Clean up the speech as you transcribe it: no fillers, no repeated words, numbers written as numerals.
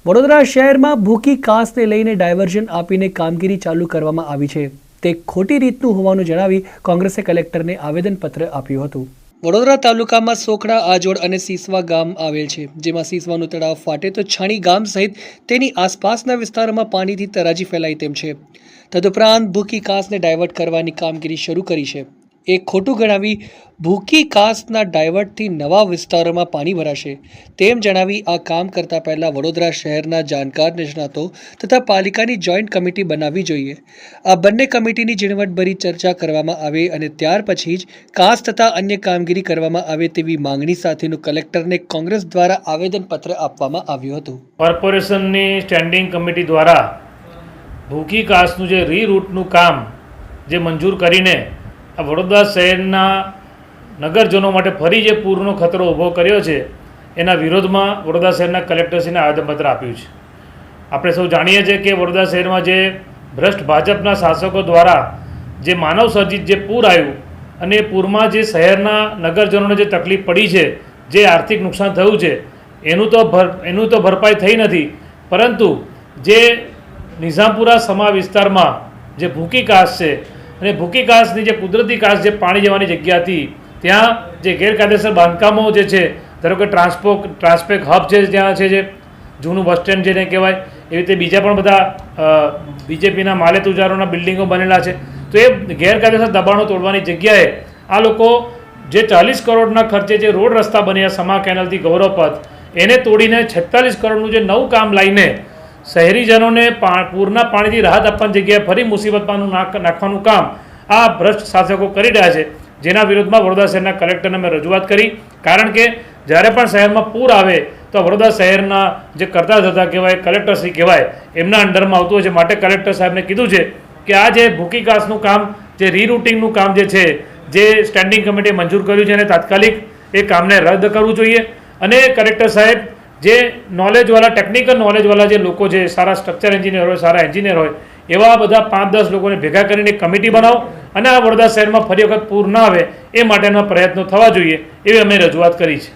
વડોદરા શહેરમાં ભૂકી કાસને લઈને ડાયવર્ઝન આપીને કામગીરી ચાલુ કરવામાં આવી છે તે ખોટી રીતનું હોવાનું જણાવી કોંગ્રેસે કલેક્ટરને આવેદનપત્ર આપ્યું હતું। વડોદરા તાલુકામાં સોખડા, આજોડ અને સીસવા ગામ આવેલ છે, જેમાં સીસવાનું તળાવ ફાટે તો છાણી ગામ સહિત તેની આસપાસના વિસ્તારોમાં પાણીથી તરાજી ફેલાય તેમ છે। તદુપરાંત ભૂકી કાસને ડાયવર્ટ કરવાની કામગીરી શરૂ કરી છે। એ ખોટું ગણાવી ભૂકી કાસના ડાયવર્ટથી નવા વિસ્તારોમાં પાણી ભરાશે તેમ જણાવી આ કામ કરતા પહેલા વડોદરા શહેરના જાણકાર નિષ્ણાતો તથા પાલિકાની જોઈન્ટ કમિટી બનાવવી જોઈએ। આ બંને કમિટીની ઝીણવટભરી ચર્ચા કરવામાં આવે અને ત્યાર પછી જ કાસ તથા અન્ય કામગીરી કરવામાં આવે તેવી માંગણી સાથેનું કલેક્ટરને કોંગ્રેસ દ્વારા આવેદનપત્ર આપવામાં આવ્યું હતું। કોર્પોરેશનની સ્ટેન્ડિંગ કમિટી દ્વારા ભૂકી કાસનું જે રીરૂટનું કામ જે મંજૂર કરીને આ વડોદરા શહેરના નગરજનો માટે ફરી જે પૂરનો ખતરો ઊભો કર્યો છે એના વિરોધમાં વડોદરા શહેરના કલેક્ટરશ્રીને આવેદનપત્ર આપ્યું છે। આપણે સૌ જાણીએ છીએ કે વડોદરા શહેરમાં જે ભ્રષ્ટ ભાજપના શાસકો દ્વારા જે માનવ સર્જિત જે પૂર આવ્યું અને એ પૂરમાં જે શહેરના નગરજનોને જે તકલીફ પડી છે, જે આર્થિક નુકસાન થયું છે એનું તો ભરપાઈ થઈ નથી, પરંતુ જે નિઝામપુરા સમા વિસ્તારમાં જે ભૂકી કાસ છે અને ભૂકી કાસની જે કુદરતી કાસ જે પાણી જવાની જગ્યા હતી ત્યાં જે ગેરકાયદેસર બાંધકામો જે છે, ધારો કે ટ્રાન્સપેક હબ છે, જ્યાં છે જે જૂનું બસ સ્ટેન્ડ જેને કહેવાય, એવી રીતે બીજા પણ બધા બીજેપીના માલેતુજારોના બિલ્ડિંગો બનેલા છે, તો એ ગેરકાયદેસર દબાણો તોડવાની જગ્યાએ આ લોકો જે 40 કરોડના ખર્ચે જે રોડ રસ્તા બન્યા સમા કેનલથી ગૌરવપથ, એને તોડીને 46 કરોડનું જે નવું કામ લાવીને શહેરીજનોને પૂરના પાણીથી રાહત આપવાની જગ્યાએ ફરી મુસીબતમાં નાખવાનું કામ આ ભ્રષ્ટ શાસકો કરી રહ્યા છે, જેના વિરોધમાં વડોદરા શહેરના કલેક્ટરને મેં રજૂઆત કરી। કારણ કે જ્યારે પણ શહેરમાં પૂર આવે તો વડોદરા શહેરના જે કરતા ધરતા કહેવાય, કલેક્ટરશ્રી કહેવાય, એમના અંડરમાં આવતું હોય છે। માટે કલેક્ટર સાહેબને કીધું છે કે આ જે ભૂકી કાસનું કામ, જે રીરૂટિંગનું કામ જે છે, જે સ્ટેન્ડિંગ કમિટીએ મંજૂર કર્યું છે, એને તાત્કાલિક એ કામને રદ કરવું જોઈએ। અને કલેક્ટર સાહેબ જે નોલેજવાળા, ટેકનિકલ નોલેજવાળા જે લોકો છે, સારા સ્ટ્રક્ચર એન્જિનિયર હોય, સારા એન્જિનિયર હોય, એવા બધા 5-10 લોકોને ભેગા કરીને એક કમિટી બનાવો અને આ વડોદરા શહેરમાં ફરી વખત પૂર ના આવે એ માટેના પ્રયત્નો થવા જોઈએ, એવી અમે રજૂઆત કરી છે।